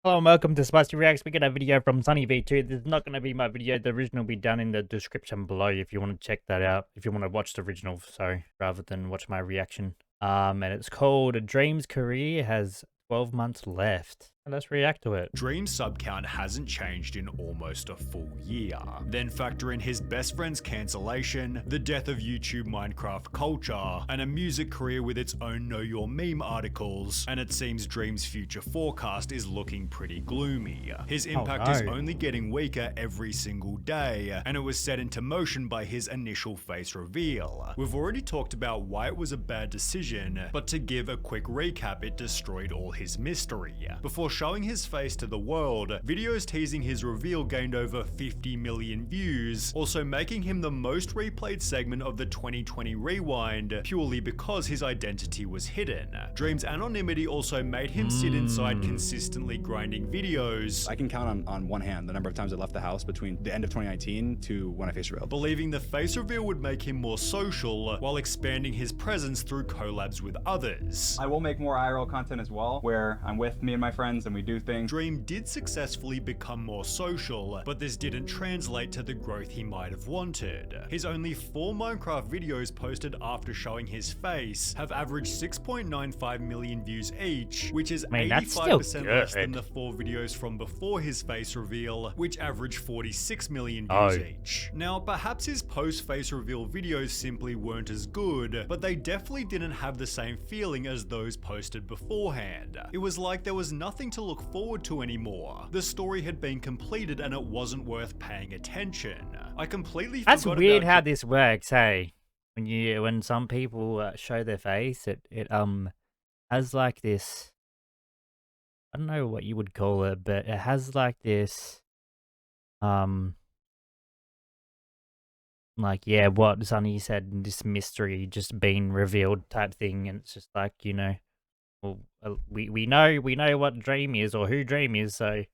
Hello and welcome to Spicy Reacts. We get a video from SunnyV2. This is not going to be my video. The original will be down in the description below if you want to check that out. If you want to watch the original, sorry, rather than watch my reaction. And it's called Dream's Career Has 12 Months Left. And let's react to it. Dream's sub count hasn't changed in almost a full year. Then factor in his best friend's cancellation, the death of YouTube Minecraft culture, and a music career with its own Know Your Meme articles, and it seems Dream's future forecast is looking pretty gloomy. His impact is only getting weaker every single day, and it was set into motion by his initial face reveal. We've already talked about why it was a bad decision, but to give a quick recap, it destroyed all his mystery. Before showing his face to the world, videos teasing his reveal gained over 50 million views, also making him the most replayed segment of the 2020 Rewind, purely because his identity was hidden. Dream's anonymity also made him sit inside consistently grinding videos. I can count on one hand the number of times I left the house between the end of 2019 to when I face revealed. Believing the face reveal would make him more social, while expanding his presence through collabs with others. I will make more IRL content as well, where I'm with me and my friends and we do things. Dream did successfully become more social, but this didn't translate to the growth he might have wanted. His only 4 Minecraft videos posted after showing his face have averaged 6.95 million views each, which is 85% less than the 4 videos from before his face reveal, which averaged 46 million views each. Now, perhaps his post-face reveal videos simply weren't as good, but they definitely didn't have the same feeling as those posted beforehand. It was like there was nothing to look forward to anymore. The story had been completed and it wasn't worth paying attention. I completely forgot. That's weird how this works, hey? When some people show their face, it has like this, I don't know what you would call it, but it has like this like, yeah, what Sunny said, this mystery just being revealed type thing, and it's just like, you know, well, we know what Dream is or who Dream is, so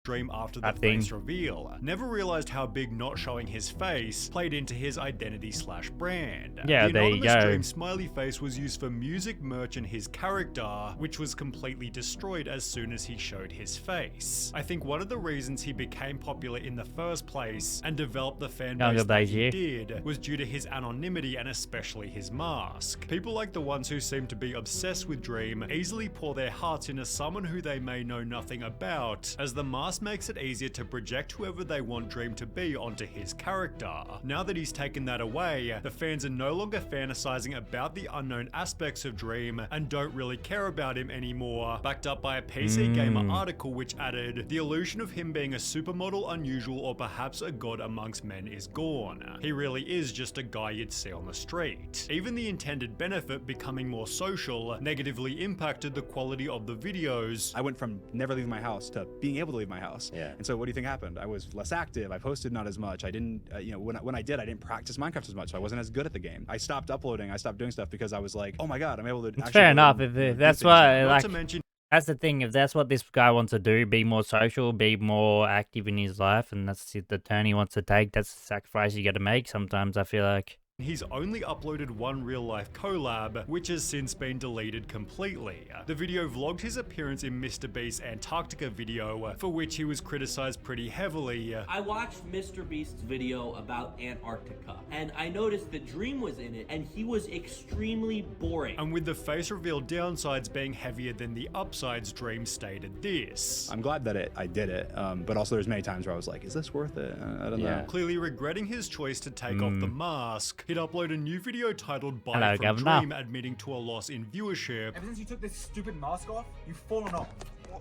Dream after the face reveal. Never realized how big not showing his face played into his identity / brand. Yeah, the anonymous Dream smiley face was used for music merch and his character, which was completely destroyed as soon as he showed his face. I think one of the reasons he became popular in the first place and developed the fan base that he did was due to his anonymity and especially his mask. People like the ones who seem to be obsessed with Dream easily pour their hearts into someone who they may know nothing about, as the mask makes it easier to project whoever they want Dream to be onto his character. Now that he's taken that away, the fans are no longer fantasizing about the unknown aspects of Dream and don't really care about him anymore, backed up by a PC Gamer article which added, the illusion of him being a supermodel, unusual, or perhaps a god amongst men is gone. He really is just a guy you'd see on the street. Even the intended benefit, becoming more social, negatively impacted the quality of the videos. I went from never leaving my house to being able to leave my house. Yeah. And so what do you think happened? I was less active. I posted not as much. I didn't, you know, when I did, I didn't practice Minecraft as much. So I wasn't as good at the game. I stopped uploading. I stopped doing stuff because I was like, oh my God, I'm able to actually. Fair enough. If that's what, like, to mention, that's the thing. If that's what this guy wants to do, be more social, be more active in his life, and that's the turn he wants to take, that's the sacrifice you got to make sometimes, I feel like. He's only uploaded one real-life collab, which has since been deleted completely. The video vlogged his appearance in MrBeast's Antarctica video, for which he was criticized pretty heavily. I watched MrBeast's video about Antarctica, and I noticed that Dream was in it, and he was extremely boring. And with the face reveal downsides being heavier than the upsides, Dream stated this. I'm glad that I did it, but also there's many times where I was like, is this worth it? I don't know. Clearly regretting his choice to take off the mask, he'd upload a new video titled Bye from Dream, admitting to a loss in viewership. Ever since you took this stupid mask off, you've fallen off.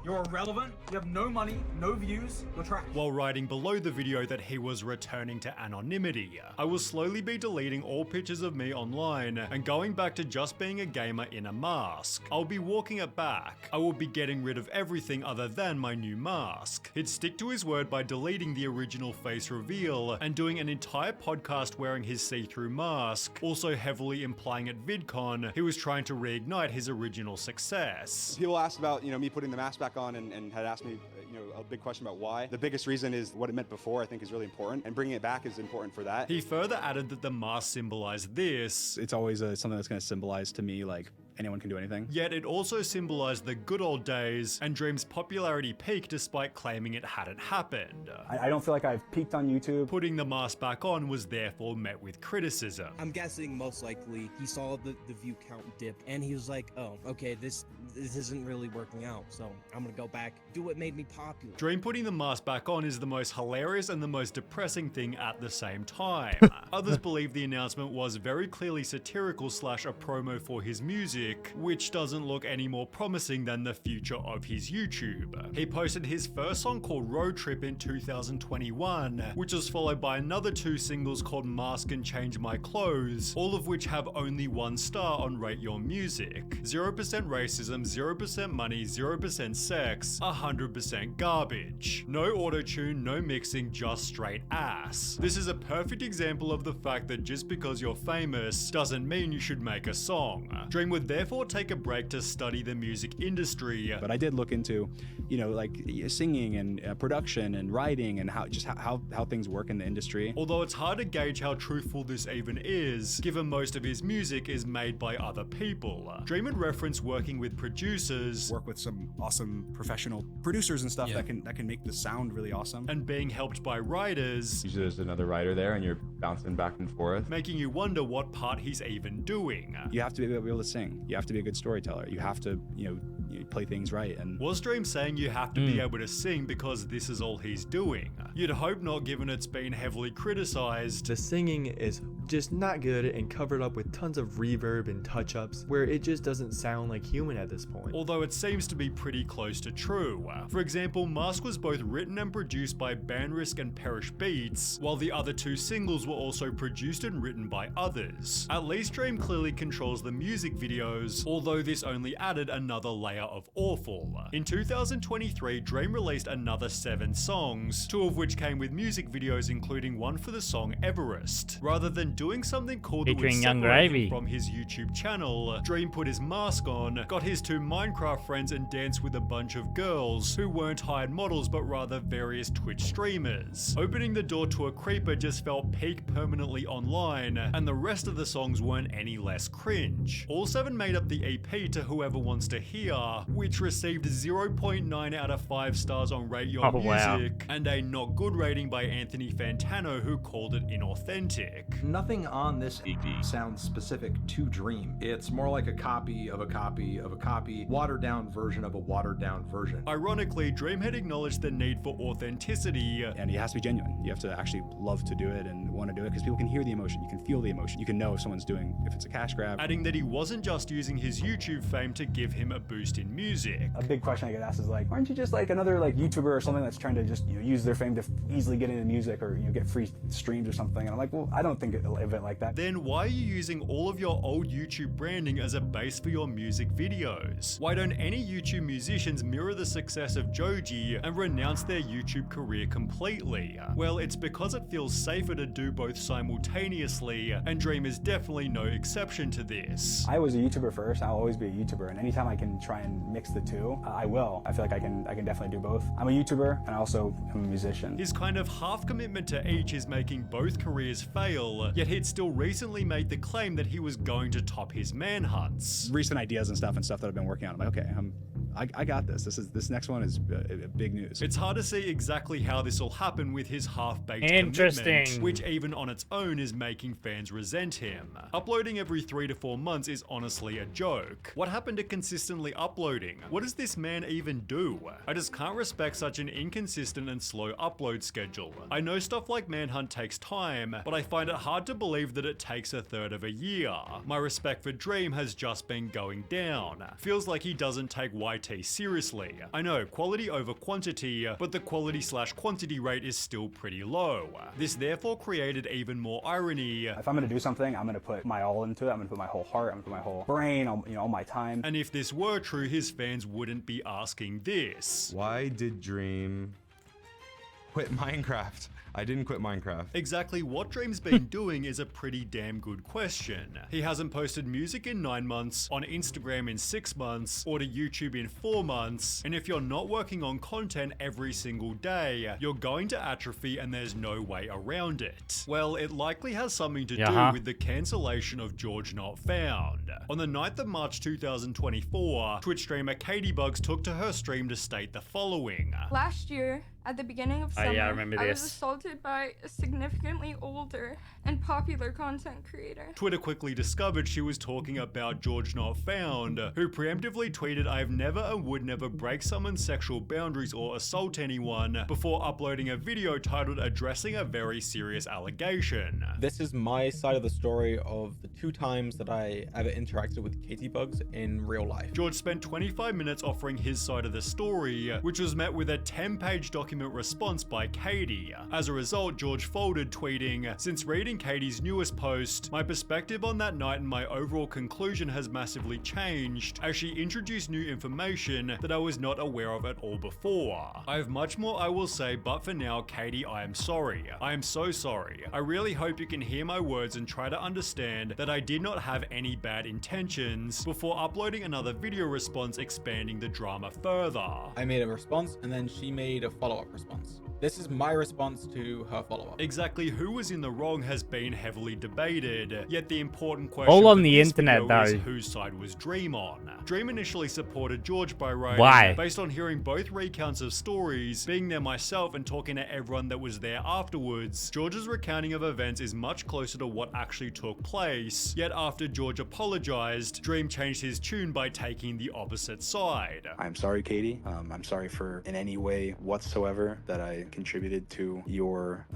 You're irrelevant, you have no money, no views, you're trash. While writing below the video that he was returning to anonymity. I will slowly be deleting all pictures of me online and going back to just being a gamer in a mask. I'll be walking it back. I will be getting rid of everything other than my new mask. He'd stick to his word by deleting the original face reveal and doing an entire podcast wearing his see-through mask, also heavily implying at VidCon he was trying to reignite his original success. People asked about, me putting the mask back on and had asked me, a big question about why. The biggest reason is what it meant before, I think, is really important, and bringing it back is important for that. He further added that the mask symbolized this. It's always something that's going to symbolize to me, like, anyone can do anything. Yet it also symbolized the good old days, and Dream's popularity peaked despite claiming it hadn't happened. I don't feel like I've peaked on YouTube. Putting the mask back on was therefore met with criticism. I'm guessing most likely he saw the view count dip and he was like, oh, okay, this isn't really working out, so I'm gonna go back, do what made me popular. Dream putting the mask back on is the most hilarious and the most depressing thing at the same time. Others believe the announcement was very clearly satirical / a promo for his music, which doesn't look any more promising than the future of his YouTube. He posted his first song called Road Trip in 2021, which was followed by another 2 singles called Mask and Change My Clothes, all of which have only 1 star on Rate Your Music. 0% racism, 0% money, 0% sex, 100% garbage. No auto-tune, no mixing, just straight ass. This is a perfect example of the fact that just because you're famous doesn't mean you should make a song. Dream would therefore take a break to study the music industry. But I did look into, you know, like singing and production and writing and how things work in the industry. Although it's hard to gauge how truthful this even is, given most of his music is made by other people. Dream would reference working with producers, Work with some awesome professional producers and stuff that can make the sound really awesome. and being helped by writers, Usually there's another writer there and you're bouncing back and forth. making you wonder what part he's even doing. You have to be able to sing. You have to be a good storyteller. You have to, you know, play things right. And Was Dream saying you have to be able to sing because this is all he's doing? You'd hope not, given it's been heavily criticized. The singing is just not good and covered up with tons of reverb and touch-ups where it just doesn't sound like human at this point. Although it seems to be pretty close to true. For example, Mask was both written and produced by Bandrisk and Perish Beats, while the other 2 singles were also produced and written by others. At least Dream clearly controls the music videos, although this only added another layer of awful. In 2023, Dream released another 7 songs, 2 of which came with music videos, including one for the song Everest. Rather than doing something cool that would Featuring Young separate him Gravy. from his YouTube channel, Dream put his mask on, got his 2 Minecraft friends and danced with a bunch of girls who weren't hired models but rather various Twitch streamers. Opening the door to a creeper just felt peak permanently online, and the rest of the songs weren't any less cringe. All 7 made up the EP To Whoever Wants to Hear, which received 0.9 out of 5 stars on Rate Your Oh, wow. Music, and a not good rating by Anthony Fantano, who called it inauthentic. Nothing on this EP sounds specific to Dream. It's more like a copy of a copy of a copy, watered down version of a watered down version. Ironically, Dream had acknowledged the need for authenticity, and it has to be genuine. You have to actually love to do it and want to do it because people can hear the emotion. You can feel the emotion. You can know if someone's if it's a cash grab. adding that he wasn't just using his YouTube fame to give him a boost in music. A big question I get asked is like, aren't you just like another like YouTuber or something that's trying to just, you know, use their fame to easily get into music or, you know, get free streams or something? And I'm like, well, I don't think of it like that. Then why are you using all of your old YouTube branding as a base for your music videos? Why don't any YouTube musicians mirror the success of Joji and renounce their YouTube career completely? Well, it's because it feels safer to do both simultaneously, and Dream is definitely no exception to this. I was a YouTuber first, I'll always be a YouTuber, and anytime I can try and mix the 2, I will. I feel like I can definitely do both. I'm a YouTuber and I also am a musician. His kind of half commitment to each is making both careers fail, yet he'd still recently made the claim that he was going to top his manhunts. Recent ideas and stuff that I've been working on. I'm like, okay, I got this. This next one is big news. It's hard to see exactly how this will happen with his half-baked Interesting. commitment, which even on its own is making fans resent him. Uploading every 3 to 4 months is honestly a joke. What happened to consistently uploading? What does this man even do? I just can't respect such an inconsistent and slow upload schedule. I know stuff like Manhunt takes time, but I find it hard to believe that it takes a third of a year. My respect for Dream has just been going down. Feels like he doesn't take YT seriously. I know, quality over quantity, but the quality/quantity rate is still pretty low. This therefore created even more irony. If I'm gonna do something, I'm gonna put my all into it. I'm gonna put my whole heart, I'm gonna put my whole brain, all my time. And if this were true, his fans wouldn't be asking this. Why did Dream quit Minecraft? I didn't quit Minecraft. Exactly what Dream's been doing is a pretty damn good question. He hasn't posted music in 9 months, on Instagram in 6 months, or to YouTube in 4 months, and if you're not working on content every single day, you're going to atrophy and there's no way around it. Well, it likely has something to do with the cancellation of George Not Found. On the 9th of March 2024, Twitch streamer Katie Bugs took to her stream to state the following. Last year, at the beginning of summer, I remember I was this. assaulted by a significantly older and popular content creator. Twitter quickly discovered she was talking about George Not Found, who preemptively tweeted, "I've never and would never break someone's sexual boundaries or assault anyone," before uploading a video titled addressing a very serious allegation. This is my side of the story of the 2 times that I ever interacted with Katie Bugs in real life. George spent 25 minutes offering his side of the story, which was met with a 10-page document response by Katie. As a result, George folded, tweeting, "Since reading Katie's newest post, my perspective on that night and my overall conclusion has massively changed, as she introduced new information that I was not aware of at all before. I have much more I will say, but for now, Katie, I am sorry. I am so sorry. I really hope you can hear my words and try to understand that I did not have any bad intentions," before uploading another video response expanding the drama further. I made a response and then she made a follow-up response. This is my response to her follow-up. Exactly who was in the wrong has been heavily debated, yet the important question All on for the this internet, video is though. whose side was Dream on. Dream initially supported George by writing, Why? "Based on hearing both recounts of stories, being there myself and talking to everyone that was there afterwards, George's recounting of events is much closer to what actually took place, yet after George apologized, Dream changed his tune by taking the opposite side." I'm sorry, Katie. I'm sorry for in any way whatsoever that I contributed to your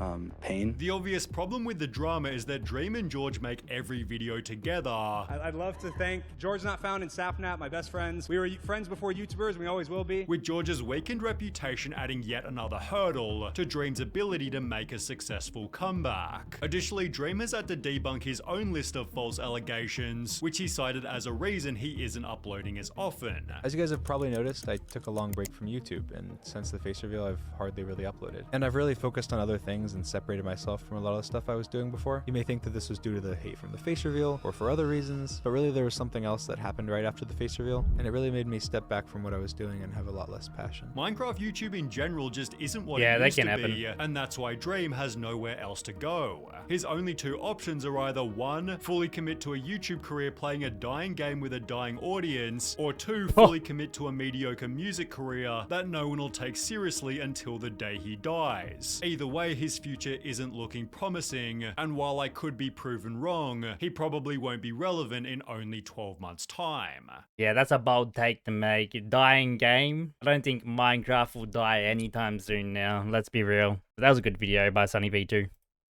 pain. The obvious problem with the drama is that Dream and George make every video together. I'd love to thank George Not Found and Sapnap, my best friends. We were friends before YouTubers, and we always will be. With George's weakened reputation adding yet another hurdle to Dream's ability to make a successful comeback. Additionally, Dream has had to debunk his own list of false allegations, which he cited as a reason he isn't uploading as often. As you guys have probably noticed, I took a long break from YouTube, and since the face reveal, I've hardly really uploaded. And I've really focused on other things and separated myself from a lot of the stuff I was doing before. You may think that this was due to the hate from the face reveal, or for other reasons, but really there was something else that happened right after the face reveal, and it really made me step back from what I was doing and have a lot less passion. Minecraft YouTube in general just isn't what Yeah, it that used can to happen. be, and that's why Dream has nowhere else to go. His only 2 options are either 1, fully commit to a YouTube career playing a dying game with a dying audience, or 2, fully commit to a mediocre music career that no one will take seriously until the day he dies. Either way, his future isn't looking promising, and while I could be proven wrong, he probably won't be relevant in only 12 months' time. Yeah, that's a bold take to make. A dying game? I don't think Minecraft will die anytime soon now. Let's be real. But that was a good video by SunnyV2.